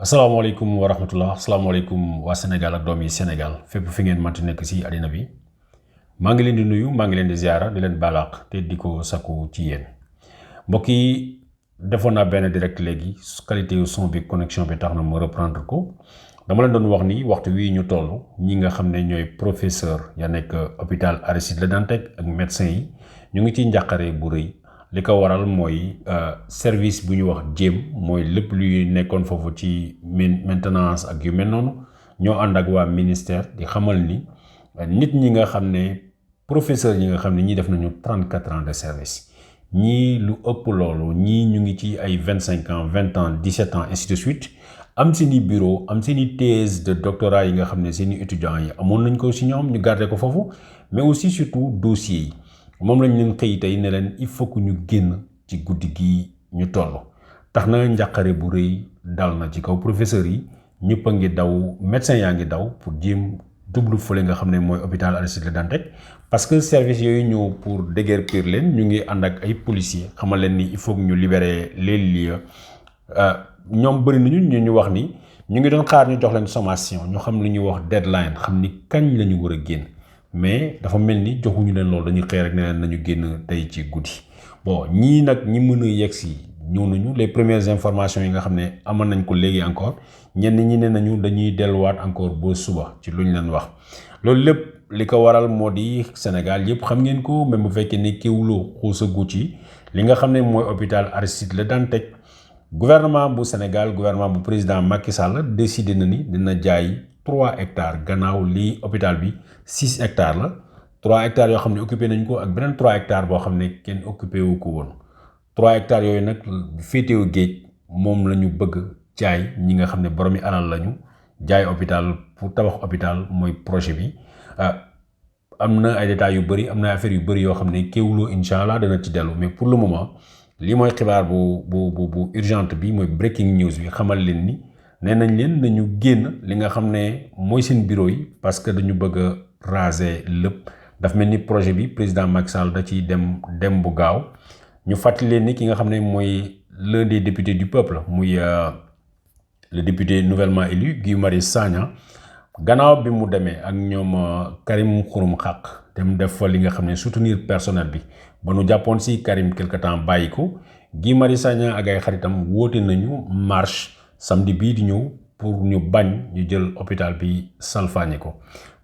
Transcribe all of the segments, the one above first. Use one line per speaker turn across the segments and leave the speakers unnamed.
asalaamaaleykum wa rahmatullah asalaamaaleykum waa Sénégal ak doom yi Sénégal fépp fi ngeen mënti nekk si àddina bi maa ngi leen di nuyu maa ngi leen di ziara di leen balaax te di ko sakku ci yéen mbokk yi defoon naa benn direct léegi qualité son bi connexion bi tax na ma reprendre ko dama leen doon wax ni waxtu wi ñu toll ñi nga xam ne ñooy professeur ya nekk hôpital Aristide Le Dantec ak médecin yi ñu ngi ci njàqare bu rëy. li ko waral mooy service bu ñu wax jéem mooy lépp luy nekkoon foofu ci maintenance ak yu mel noonu ñoo ànd ak waa ministère di xamal ni nit ñi nga xam ne professeur yi nga xam ne ñii def nañu 34 ans de service ñii lu ëpp loolu ñii ñu ngi ci ay 25 ans 20 ans 17 ans ainsi de suite am seeni bureau am seeni thèse de doctorat yi nga xam ne seeni étudiants yi amoon nañ ko si ñoom ñu garder ko foofu mais aussi surtout dossiers yi. moom lañ leen xëy tey ne leen il faut que ñu génn ci guddi gi ñu toll tax na njàqare bu rëy dal na ci kaw professeurs yi ñëpp a ngi daw médecins yaa ngi daw pour jéem jublu fële nga xam ne mooy hôpital Aristide Le Dantec parce que service yooyu ñëw pour déguerpir leen ñu ngi ànd ak ay policiers xamal leen ni il faut que ñu libérer les lieux ñoom bëri nañu ñu wax ni ñu ngi doon xaar ñu jox leen sommation ñu xam lu ñuy wax deadline xam ni kañ la ñu war a génn. mais dafa mel ni joxuñu leen loolu dañuy xëy rek ne leen nañu génn tey ci guddi bon ñii nag ñi mën a yegg si ñëw nañu les premières informations yi nga xam ne amoon nañ ko léegi encore ñenn ñi ne nañu dañuy delluwaat encore ba suba ci luñ leen wax loolu lépp li ko waral moo di Sénégal yëpp xam ngeen ko même bu fekkee ne kéwloo xuusagu ci li nga xam ne mooy hôpital Aristide Le Dantec gouvernement bu Sénégal gouvernement bu président Macky Sall décidé na ni dina jaay 3 hectares gannaaw lii hôpital bi 6 hectares la 3 hectares yoo xam ne occupé nañ ko ak beneen 3 hectares boo xam ne kenn occupé wu ko woon 3 hectares yooyu nag féetewu géej moom la ñu bëgg jaay ñi nga xam ne boromi alal lañu jaay hôpital pour tabax hôpital mooy projet bi am na ay détails yu bëri am na affaire yu bëri yoo xam ne Kéwoulo incha allah dana ci dellu mais pour le moment lii mooy xibaar bu urgente bi mooy breaking news bi xamal leen ni. nee nañ leen nañu génn li nga xam ne mooy seen bureau yi parce que dañu bëgg a raser lépp daf mel ni projet bi président Macky Sall da ciy dem bu gaaw ñu fàttali leen ni ki nga xam ne mooy l'un des députés du peuple muy le député nouvellement élu Guy Marius Sagna gannaaw bi mu demee ak ñoom Karim Xurum Xaq dem def fa li nga xam ne soutenir personnel bi ba nu jàppoon si Karim quelque temps bàyyi ko Guy Marius Sagna ak ay xaritam woote nañu marche samedi bii di ñëw pour ñu bañ ñu jël hôpital bi salfaañe ko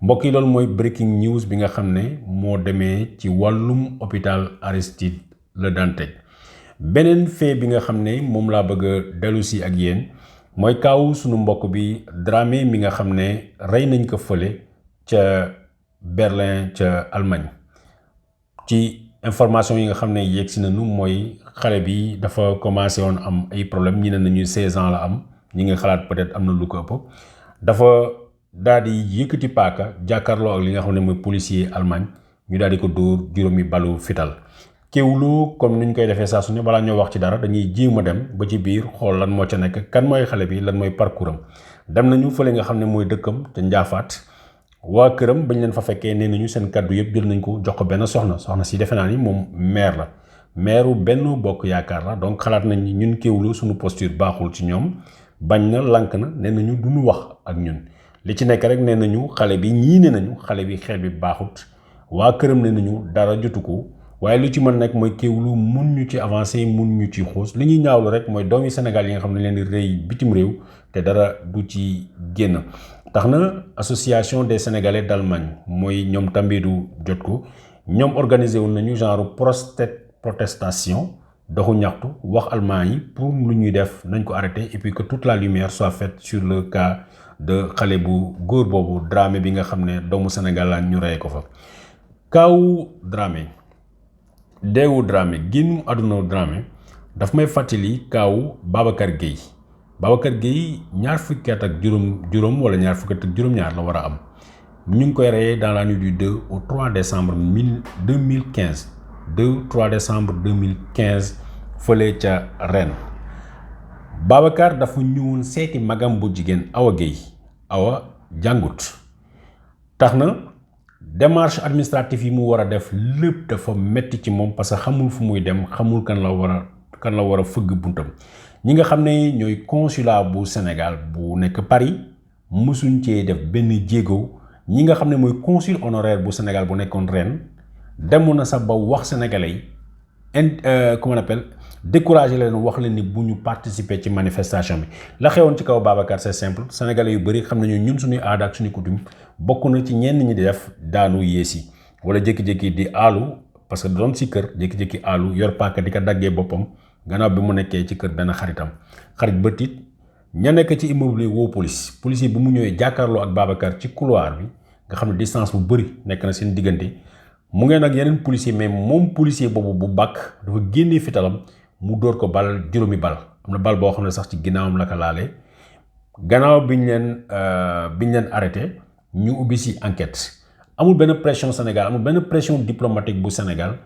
mbokk yi loolu mooy breaking news bi nga xam ne moo demee ci wàllum hôpital Aristide Le Dantec beneen fait bi nga xam ne moom laa bëgg a dellu si ak yéen mooy kaaw sunu mbokk bi Dramé mi nga xam ne rey nañ ko fële ca Berlin ca Allemagne ci information yi nga xam ne yegg si nañu mooy xale bi dafa commencé woon am ay problème ñi ne nañu 16 ans la am ñi nga xalaat peut-être am na lu ko ëpp dafa daal di yëkkati paaka jàkkaarloo ak li nga xam ne mooy policier Allemagne ñu daal di ko dóor juróomi balu fital Kéwoulo comme ni ñu koy defee saa su ne balaa ñoo wax ci dara dañuy jéem a dem ba ci biir xool lan moo ca nekk kan mooy xale bi lan mooy parcours am dem nañu fële nga xam ne mooy dëkkam te Njaafaat waa këram bañ leen fa fekkee nee nañu seen kaddu yëpp jël nañ ko jox ko benn soxna si defe naa ni moom maire la maireu Benno Bokk Yaakaar la donc xalaat nañ ni ñun Kéwoulo suñu posture baaxul ci ñoom bañ na lànk na nee nañu duñu wax ak ñun li ci nekk rek nee nañu xale bi ñii nee nañu xale bi xel bi baaxut waa këram nee nañu dara jotu ko waaye lu ci mën nekk mooy Kéwoulo mun ñu ci avancer mun ñu ci xuus li ñuy ñaawlu rek mooy doomi Sénégal yi nga xam ne leen di rëy bitim réew te dara du ci génn tax na association des Sénégalais d'Allemagne mooy ñoom Tambédou jot ko ñoom organisé wu nañu genre protestation doxu ñaxtu wax allemand yi pour lu ñuy def nañ ko arrêté et puis que toute la lumière soit faite sur le cas de xale bu góor boobu Dramé bi nga xam ne doomu Sénégal la ñu rey ko fa kaawu Dramé deewu Dramé génnu àdduna Dramé daf may fàttali kaawu Babacar Gueye ñaar fukki at ak juróom wala ñaar fukki at ak juróom-ñaar la war a am ñu ngi koy reyee dans la nuit du 2 au 3 décembre 2015 3 décembre 2015 fële ca Rennes Babacar dafa ñëwoon seeti magam bu jigéen Awa Gueye Awa jàngut tax na démarche administrative yi mu war a def lépp dafa metti ci moom parce que xamul fu muy dem xamul kan kan la war a fëgg buntam ñi nga xam ne ñooy consulat bu Sénégal bu nekk Paris mësuñ cee def benn jéego ñi nga xam ne mooy consul honoraire bu Sénégal bu nekkoon Rennes demoon na sax ba wax sénégalais yi comment on appelle décourager leen wax leen ni bu ñu participer ci manifestation bi la xewoon ci kaw Babacar c'est simple sénégalais yu bëri xam nañu ñun suñuy aada ak suñuy coutume bokk na ci ñenn ñi di def daanu yéesi wala jékki-jékki di aalu parce que doon si kër jékki-jékki aalu yor paaka di ko daggee boppam gannaaw bi mu nekkee ci kër benn xaritam xarit ba tiit ña nekk ci immeuble woo police yi bu mu ñëwee jàkkaarloo ak Babacar ci couloir bi nga xam ne distance bu bëri nekk na seen diggante mu ngeen ak yeneen policier mais moom policier boobu bu bàkk dafa génnee fitalam mu dóor ko bal juróomi bal am na bal boo xam ne sax ci ginnaawam la ko laalee gannaaw biñ leen arrêté ñu ubbi si enquête amul benn pression Sénégal amul benn pression diplomatique bu Sénégal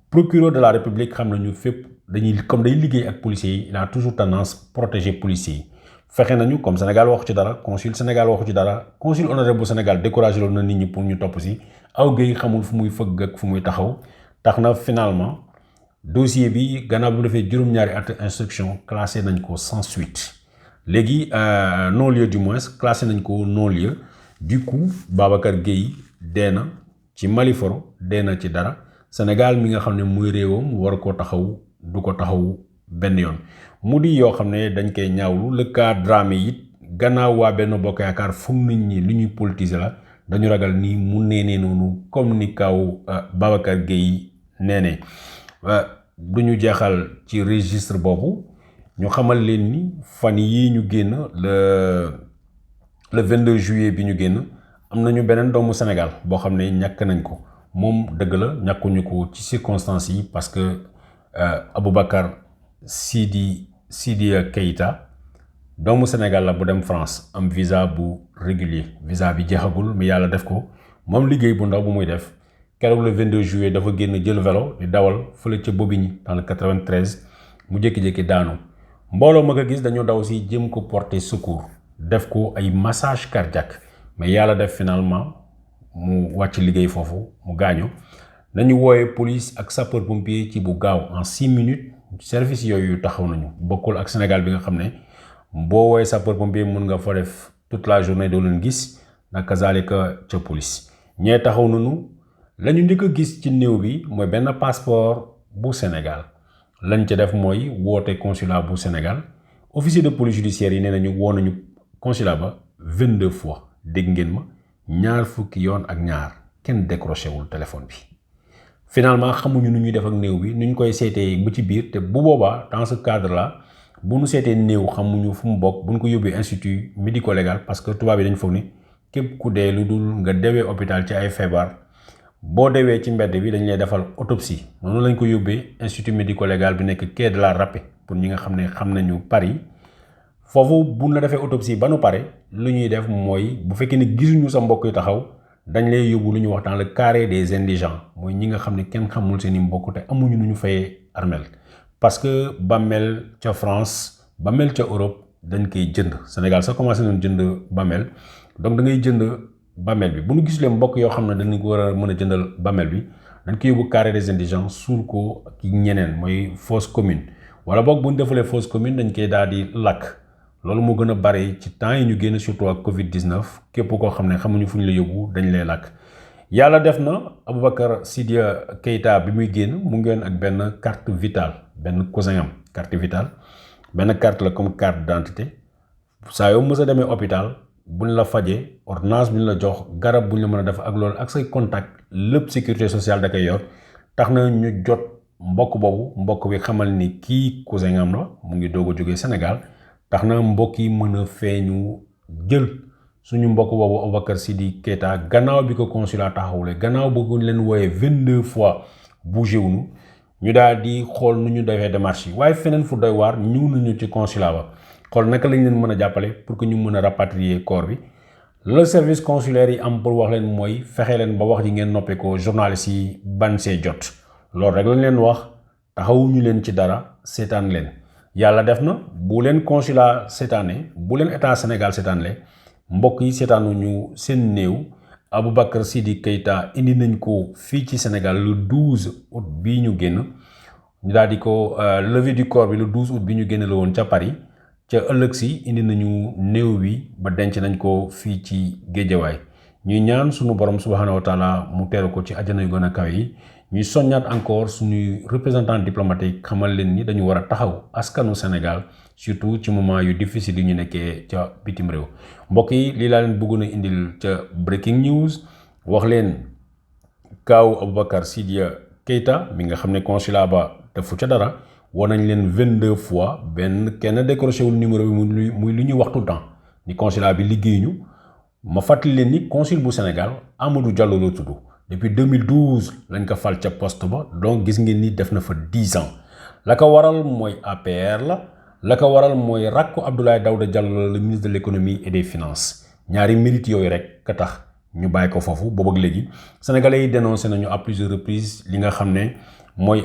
procureur de la République xam nañu fépp dañuy liggéey ak policiers yi il a toujours tendance protéger policiers yi fexe nañu comme Sénégal waxu ci dara consul Sénégal waxu ci dara consul honoraire bu Sénégal découragé loolu na nit ñi pour ñu topp si aw géey xamul fu muy fëgg ak fu muy taxaw tax na finalement dossier bi gannaaw bu defee juróom-ñaari at instruction classé nañ ko sans suite léegi non lieu du moins classé nañ ko non lieu du coup Babacar Gueye dee na ci Maliforo dee na ci dara Sénégal mi nga xam ne muy réewam war koo taxaw du ko taxaw benn yoon mu di yoo xam ne dañ koy ñaawlu le cas Dramé it gannaaw waa Benno Bokk Yaakaar foog nit ñi lu ñuy politiser la dañu ragal ni mu neenee noonu comme ni kaw Babacar Gueye neenee du ñu jeexal ci registre boobu ñu xamal leen ni fan yii ñu génn le 22 juillet bi ñu génn am nañu beneen doomu Sénégal boo xam ne ñàkk nañ ko moom dëgg la ñàkkuñu ko ci circonstances yi parce que Aboubacar Sidi Keïta doomu Sénégal la bu dem France am visa bu régulier visa bi jeexagul mais yàlla def ko moom liggéey bu ndaw bu muy def keroog le 22 juillet dafa génn jël vélo di dawal fële ca Bobigny dans le 93 mu jékki-jékki daanu mbooloo ma ko gis dañu daw si jëm ko porter secours def ko ay massage cardiaque mais yàlla def finalement mu wàcc liggéey foofu mu gaañu nañu wooyee police ak sapeur pompier ci bu gaaw en 6 minutes service yooyu taxaw nañu bokkul ak Sénégal bi nga xam ne boo wooyee sapeur pompier mun nga fa def toute la journée doo leen gis naka zalika ca police ñee taxaw nañu la ñu njëkk a gis ci néew bi mooy benn passeport bu Sénégal lañ ca def mooy woote consulat bu Sénégal officier de police judiciaire yi nee nañu woo nañu consulat ba 22 fois dégg ngeen ma ñaar fukki yoon ak ñaar kenn décroché wul téléphone bi finalement xamuñu nu ñuy def ak néew bi nu ñu koy seetee bu ci biir te bu boobaa dans ce cadre là bu ñu seetee néew xamuñu fu mu bokk bu ñu ko yóbbee institut médico-légal parce que tubaab yi dañ foog ni képp ku dee lu dul nga dewee hôpital ci ay feebar boo dewee ci mbedd bi dañ lay defal autopsie noonu lañ ko yóbbee institut médico-légal bi nekk quai de la Rapée pour ñi nga xam ne xam nañu Paris foofu bu la defee autopsie ba nu pare lu ñuy def mooy bu fekkee ne gisuñu sa mbokk yi taxaw dañ lay yóbbu lu ñuy wax dans le carré des indigents mooy ñi nga xam ne kenn xamul seen i mbokk te amuñu nu ñu fayee armel parce que bàmmeel ca France bàmmeel ca Europe dañ koy jënd Sénégal sax commencé nañ jënd bàmmeel donc da ngay jënd bàmmeel bi bu ñu gisulee mbokk yoo xam ne dañ ko war a mën a jëndal bàmmeel bi dañ koy yóbbu carré des indigents suul ko ak ñeneen mooy fosse commune wala boog bu ñu defalee fosse commune dañ koy daal di lakk loolu moo gën a bari ci temps yi ñu génn surtout ak Covid 19 képp koo xam ne xamuñu fu ñu la yóbbu dañ lay lakk. yàlla def na Aboubacar Sidi Keïta bi muy génn mu ngeen ak benn carte vitale benn cousin am carte vitale benn carte la comme carte d'identité saa yoo mës a demee hôpital buñ la fajee ordonnance buñ la jox garab buñ la mën a def ak loolu ak say contact lépp sécurité sociale da koy yor tax na ñu jot mbokk boobu mbokk bi xamal ni kii cousin am la mu ngi doog a jógee Sénégal. tax na mbokk yi mën a feeñu jël suñu mbokk boobu Aboubacar Sidi Keïta gannaaw bi ko consulat taxawule gannaaw bëgg leen wooyee 22 fois bougé wuñu ñu daal di xool nu ñu defee démarche yi waaye feneen fu doy waar ñëw nañu ci consulat ba xool naka lañ leen mën a jàppale pour que ñu mën a rapatrier corps bi le service consulaire yi am pour wax leen mooy fexe leen ba wax ji ngeen noppee ko journaliste yi ban see jot loolu rek lañ leen wax taxawuñu leen ci dara seetaan leen. yàlla def na bu leen consulat seetaane bu leen état Sénégal seetaanle mbokk yi seetaanuñu seen néew Aboubacar Sidi Keïta indi nañ ko fii ci Sénégal le 12 août bii ñu génn ñu daal di ko levée du corps bi le 12 août bi ñu génne la woon ca Paris ca ëllëg si indi nañu néew bi ba denc nañ ko fii ci Géejawaay ñuy ñaan sunu borom subhanahu wa taala mu teeru ko ci àjjana yu gën a kawe yi ñuy soññaat encore suñuy représentant diplomatique xamal leen ni dañu war a taxaw askanu Sénégal surtout ci moment yu difficile yi ñu nekkee ca bitim réew mbokk yi lii laa leen bëggoon a indil ca breaking news wax leen kaaw Aboubacar Sidia Keita mi nga xam ne consulat ba defu ca dara woo nañ leen 22 fois benn kenn décroché wul numéro bi muy lu ñuy wax tout le temps ni consulat bi liggéeyuñu ma fàttali leen ni consul bu Sénégal Amadou Diallo la tudd depuis 2012 lañ ko fal ca poste ba donc gis ngeen ni def na fa 10 ans la ko waral mooy APR la ko waral mooy rakku Abdoulaye Daouda Diallo le ministre de l'économie et des finances ñaari mérite yooyu rek ka tax ñu bàyyi ko foofu boobu ak léegi sénégalais yi dénoncé nañu à plusieurs reprises li nga xam ne mooy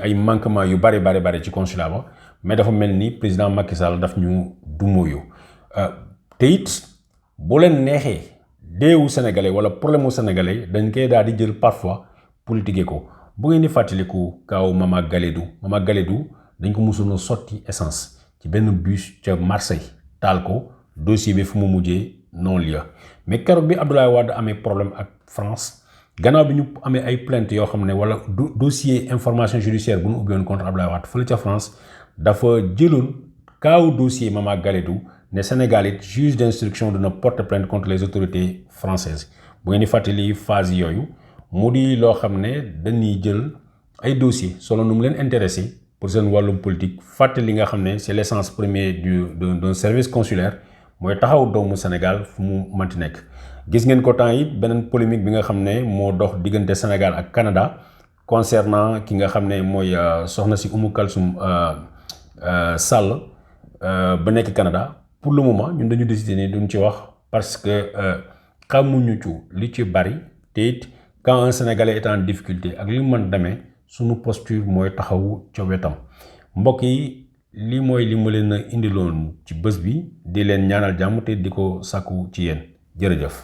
ay manquement yu bari ci consulat ba mais dafa mel ni président Macky Sall daf ñu dumóoyu te it bu leen neexee deewu sénégalais wala problème mu sénégalais dañ koy daal di jël parfois politiquer ko bu ngeen di fàttaliku kaaw Mama Galédou dañ ko musoon sotti essence ci benn bus ca Marseille taal ko dossier bi fu mu mujjee non lieu mais keroog bi Abdoulaye Wade amee problème ak France gannaaw bi ñu amee ay plainte yoo xam ne wala dossier information judiciaire bu ñu ubbi woon contre Abdoulaye Wade fële ca France dafa jëloon kaaw dossier Mama Galédou ne Sénégal it juge d'instruction dina porter plainte contre les autorités françaises bu ngeen di fàttali phase yooyu mu di loo xam ne dañuy jël ay dossiers solo nu mu leen intéressé pour seen wàllum politique fàtte li nga xam ne c'est l'essence première d'un service consulaire mooy taxaw doomu Sénégal fu mu manti nekk. gis ngeen ko temps yi beneen polémique bi nga xam ne moo dox diggante Sénégal ak Canada concernant ki nga xam ne mooy soxna si Oumou Kalsoum Sall ba nekk Canada. Pour le moment ñun dañu décider ni duñ ci wax parce que xamuñu ci li ci bari te it quand un Sénégalais est en difficulté ak li mën demee suñu posture mooy taxawu ca wetam mbokk yi lii mooy li ma leen a indiloon ci bés bi di leen ñaanal jàmm te di ko sàkku ci yéen jërëjëf.